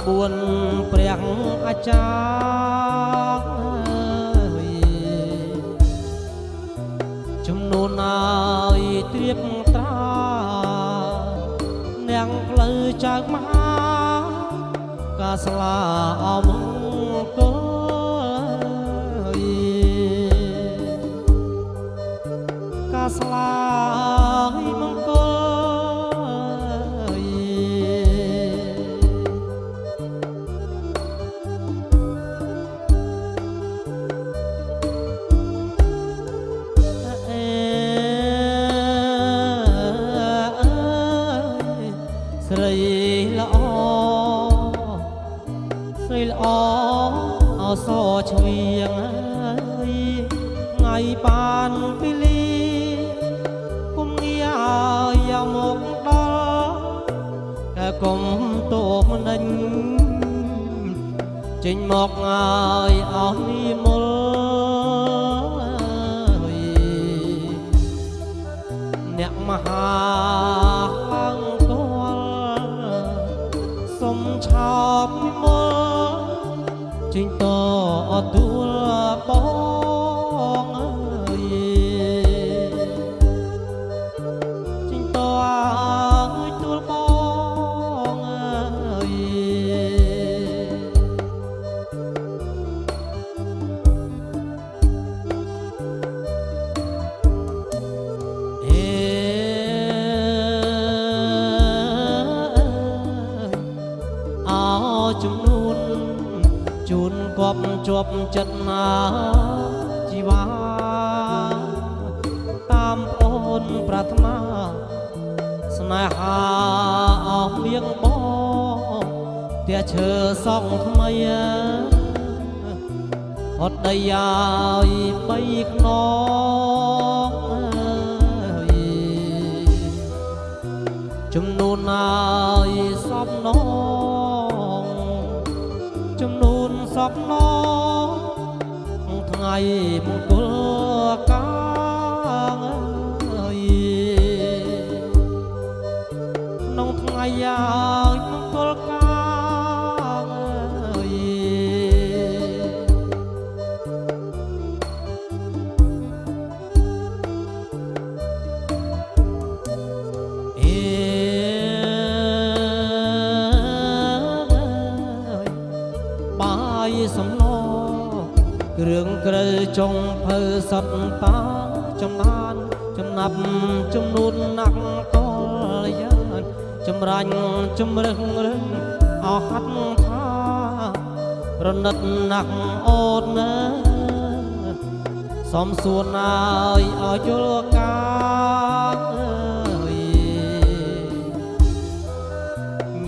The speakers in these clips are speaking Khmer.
buồn prengอาจารย์ជំនួនឲ្យត្រៀបត្រានាងផ្លូវចៅមហាកាស្លាអមង្គលកាស្លាមង្គលស្រីល្អស្រីល្អអសឆ្វៀងថ្ងៃបានពេលីគុំងាយកមកដល់តែគុំតោមនិញចេញមកហើយអស់និមលអ្នកមហាសុំឆោបមកចេញតទួលបងអើយចេញតទួលបងអើយជំនួនជូនគប់ជាប់ចិត្តណាជីវ៉ាតាមអូនប្រាថ្នាស្នេហាអស់លៀងបងតែឈើសងថ្មីអត់ដីឲ្យបីខ្នងជំនួនឲ្យសពនងចំនួនសពណថ្ងៃមង្គលកាក្នុងថ្ងៃយ៉ាងមង្គលកាបាយសំឡគ្រឿងក្រៅចុងភៅសតតាចំណានចំណាប់ចំនួនណាក់កលយានចម្រាញ់ជំរឹងរឹងអស់ហាត់ថារណិតណាក់អូនណាសំសួនឲ្យយល់ការ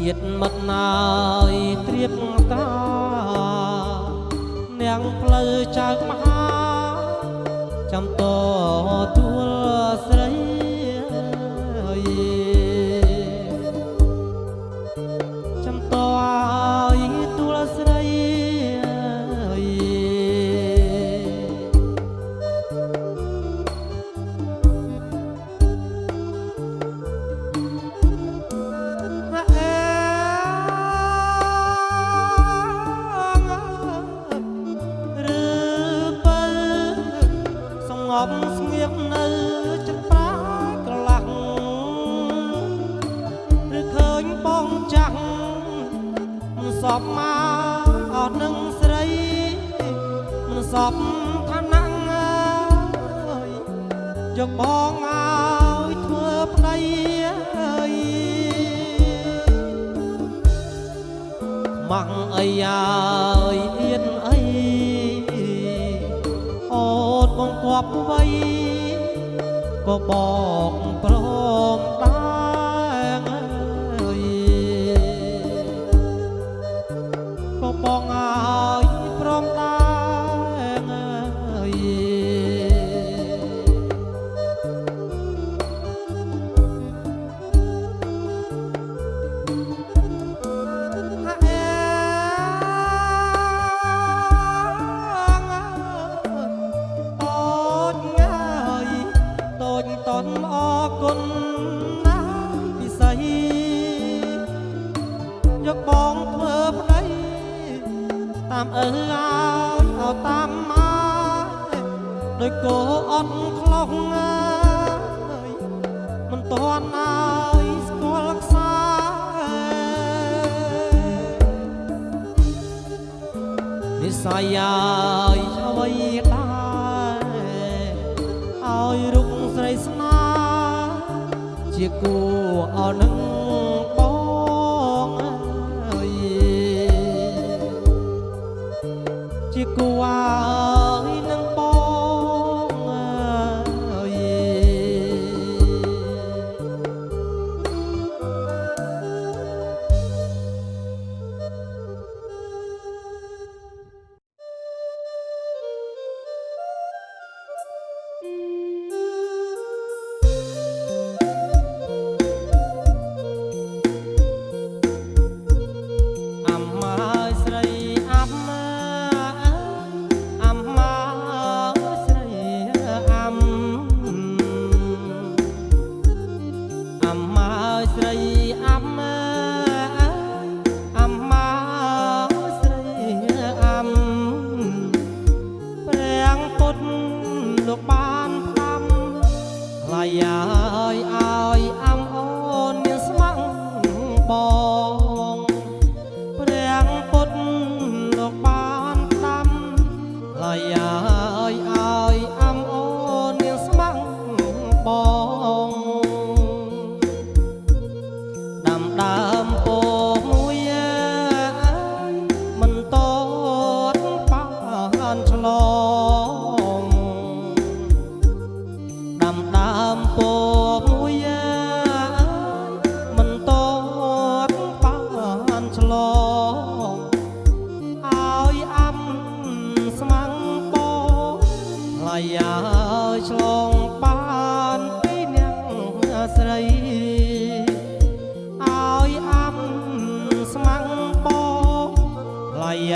ញាតមិត្តណាយត្រៀបតានាងផ្លូវចៅមហាចាំតទួលស្រីចាំតទួលស្រីស្ងៀមនៅចិត្តប្រាក្រឡាក់ឬឃើញបងចាស់មិនសពមកអត់នឹងស្រីមិនសពឋានៈយកបងឲ្យធ្វើប្តីខ្មាំងអីហើយអៀនអីអូនបងគប់ໄວក៏បងព្រមដែរក៏បងឲ្យព្រមអរគុណណាស់ពិសីយកបងធ្វើ តាមអើឲ្យតាមមកដោយគោអត់ខ្លោះមិនទាន់ឲ្យស្គាល់ខ្សានិស័យឲ្យអ្វីដែរឲ្យរុកស្រីស្នាជាគូអរនឹងបងអើយជាគូអើយនឹងបងអើយឆ្លងបានពីអ្នកស្រីឲ្យអាប់ស្មាំងបងឡាយ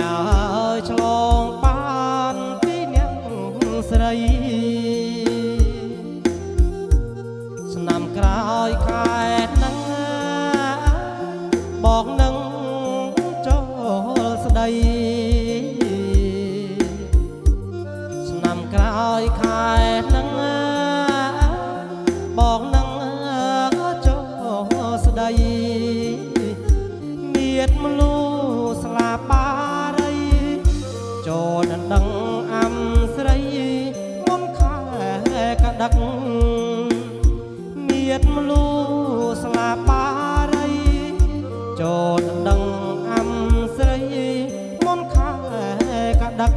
ឆ្លងបានពីអ្នកស្រីឆ្នាំក្រោយខែនឹងបងនឹងចូលស្ដីឆ្នាំក្រោយខែនឹងបងនឹងចូលស្ដីមៀតមលូស្លាបារីចូលដណ្ដឹងអាំស្រីមុនខែកដឹកមៀតមលូស្លាបារីចូលដណ្ដឹងអាំស្រីមុនខែកដឹក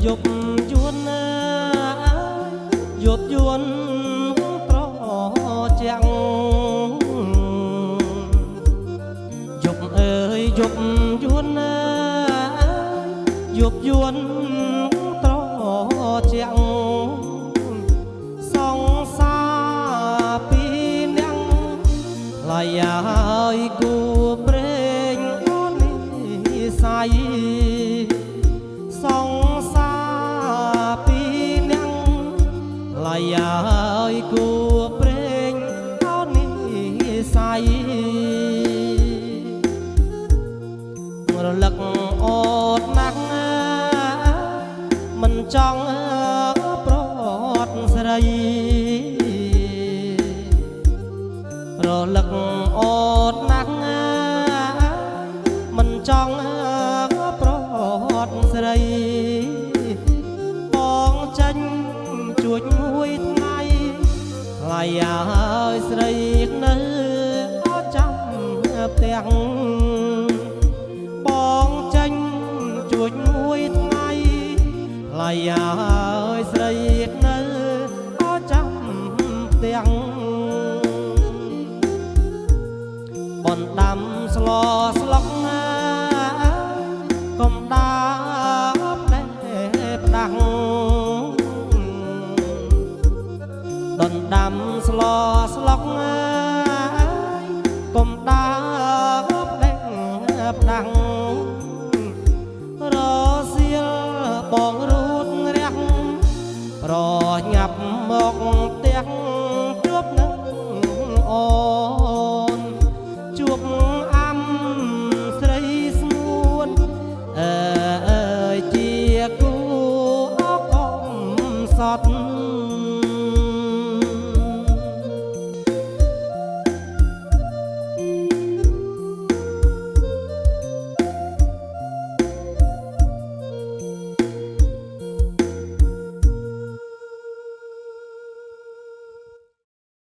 យប់យួនយប់យួនត្រជាំងយប់អើយយប់យួនយប់យួនត្រជាំងសងសាពីនាងឡាយឲ្យគូព្រេងអូននេះសាយសងសាពីនាងឡាយឲ្យគូព្រេងអូននេះសាយរលឹកអូនណាស់មិនចង់ប្រត់ស្រីរលឹកអូនណាស់មិនចង់ប្រត់ស្រីបងចាញ់ជួចមួយថ្ងៃឡាយឲ្យស្រីនៅអត់ចាំផ្ទះបងចាញ់ ơiស្រីនៅអចាំទាំងបណ្ដាំស្លស្លុកកុំដាប់តែផ្ដាំងដណ្ដាំស្លស្លុកកុំដាប់តែផ្ដាំងរសៀលបងរូតរះប្រញាប់មកផ្ទះជួបនឹងអូនជួប